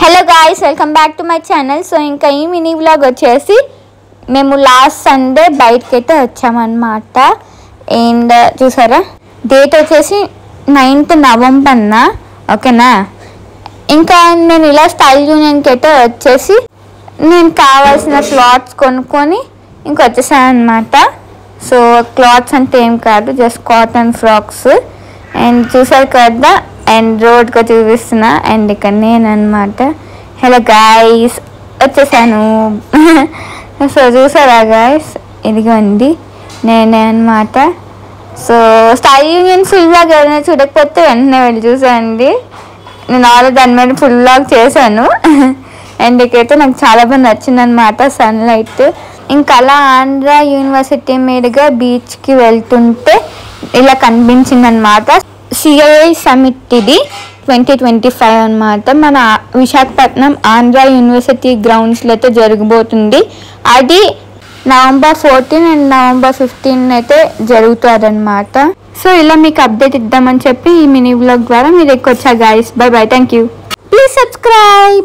Hello guys, welcome back to my channel. So ఇంకా ఈ mini vlog వచ్చేసి మేము లాస్ట్ సండే బయటకి అయితే వచ్చామన్నమాట. అండ్ చూసారా, డేట్ వచ్చేసి 9th November. ఓకేనా, ఇంకా నేను ఇలా స్టైల్ యూనియన్కి అయితే వచ్చేసి నేను కావాల్సిన క్లాత్స్ కొనుక్కొని ఇంకా వచ్చేసాను అనమాట. సో క్లాత్స్ అంటే ఏం కాదు, జస్ట్ కాటన్ ఫ్రాక్స్. అండ్ చూసారు కదా, అండ్ రోడ్గా చూపిస్తున్నా. అండ్ ఇక్కడ నేను అనమాట. హలో గాయస్, వచ్చేసాను. సో చూసారా గాయస్, ఇదిగోండి నేనే అనమాట. So style union full vlog ఎవరైనా చూడకపోతే వెంటనే వెళ్ళి చూసానండి. నేను ఆల్రెడీ దాని మీద ఫుల్ వ్లాగ్ చేశాను. అండ్ ఇక్కడైతే నాకు చాలా బాగా నచ్చిందనమాట సన్లైట్. ఇంకా అలా ఆంధ్ర యూనివర్సిటీ మీదుగా బీచ్కి వెళ్తుంటే ఇలా కనిపించిందనమాట. సిఐఐ సమిట్ ఇది 2025 అనమాట. మన విశాఖపట్నం ఆంధ్ర యూనివర్సిటీ గ్రౌండ్స్లో అయితే జరగబోతుంది. అది November 14 అండ్ November 15 అయితే జరుగుతుందన్నమాట. సో ఇలా మీకు అప్డేట్ ఇద్దామని చెప్పి ఈ మినీ వ్లాగ్ ద్వారా మీ దగ్గరికి వచ్చా guys. By by, thank you. Please subscribe.